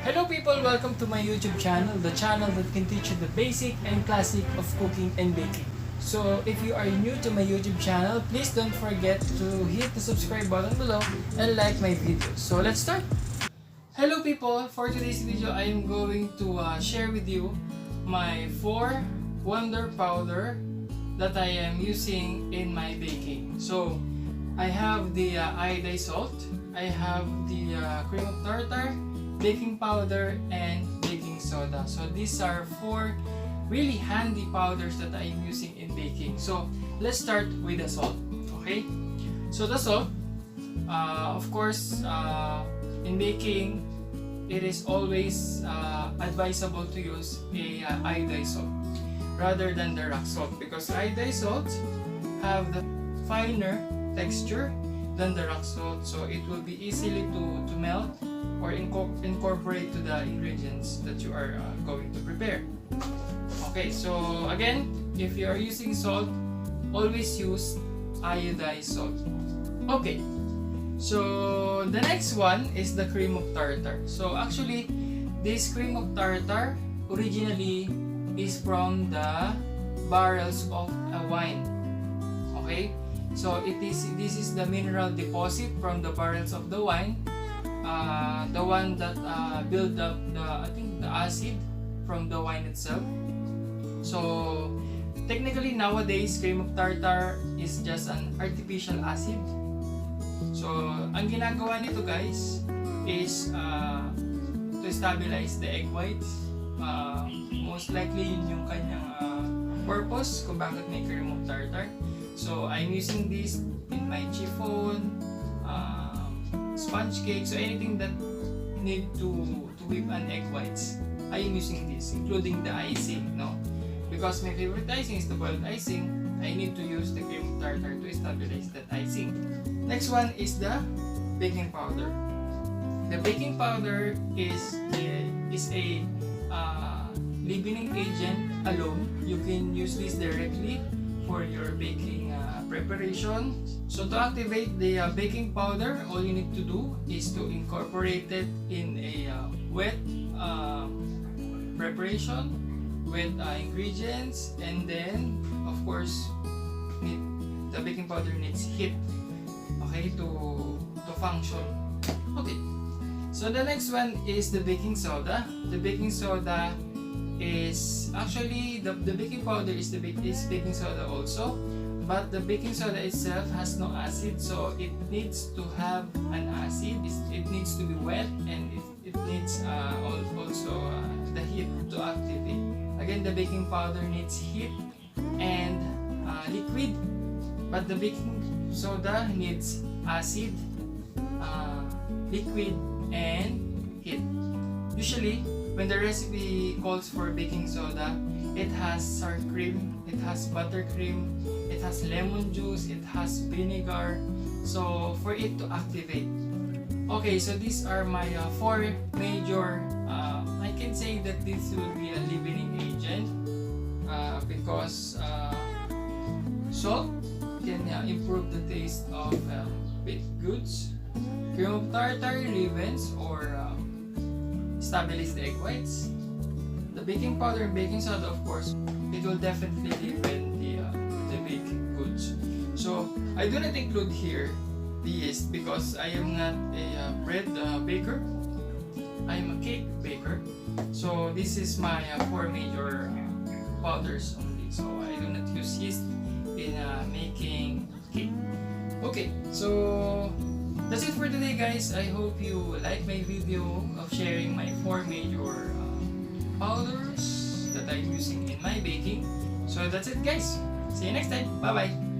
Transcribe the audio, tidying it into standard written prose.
Hello people, welcome to my YouTube channel, the channel that can teach you the basic and classic of cooking and baking. So if you are new to my YouTube channel, please don't forget to hit the subscribe button below and like my videos. So let's start! Hello people, for today's video I am going to share with you my 4 wonder powder that I am using in my baking. So I have the iodizedsalt, I have the cream of tartar, baking powder, and baking soda. So these are 4 really handy powders that I am using in baking. So let's start with the salt. Okay, so the salt, of course, in baking it is always advisable to use a iodized salt rather than the rock salt, because iodized salt have the finer texture than the rock salt, so it will be easily to melt or incorporate to the ingredients that you are going to prepare. Okay, so again, if you are using salt, always use iodized salt. Okay, so the next one is the cream of tartar. So actually, this cream of tartar originally is from the barrels of a wine. Okay, so this is the mineral deposit from the barrels of the wine, the one that build up the acid from the wine itself. So technically nowadays, cream of tartar is just an artificial acid. So ang ginagawa nito guys is to stabilize the egg whites. Most likely yun yung kanyang purpose kung bakit may cream of tartar. So I'm using this in my chiffon, sponge cake, so anything that need to whip an egg whites, I am using this, including the icing, no? Because my favorite icing is the boiled icing, I need to use the cream of tartar to stabilize that icing. Next one is the baking powder. The baking powder is a leavening agent alone. You can use this directly for your baking preparation. So to activate the baking powder, all you need to do is to incorporate it in a wet preparation with ingredients, and then of course the baking powder needs heat, okay, to function. Okay, so the next one is the baking soda. The baking soda is actually the baking powder is baking soda also, but the baking soda itself has no acid, so it needs to have an acid. It needs to be wet, and it needs also the heat to activate. Again, the baking powder needs heat and liquid, but the baking soda needs acid, liquid, and heat. Usually when the recipe calls for baking soda, it has sour cream, it has buttercream, it has lemon juice, it has vinegar, so for it to activate. Okay, so these are my 4 major, I can say that this will be a leavening agent, because salt can improve the taste of baked goods. Cream of tartar leavens or stabilize the egg whites. The baking powder and baking soda, of course, it will definitely leaven the baking goods. So I do not include here the yeast because I am not a bread baker. I am a cake baker. So this is my 4 major powders only. So I do not use yeast in making cake. Okay, so that's it for today guys. I hope you like my video of sharing my 4 major powders that I'm using in my baking. So that's it guys. See you next time. Bye bye.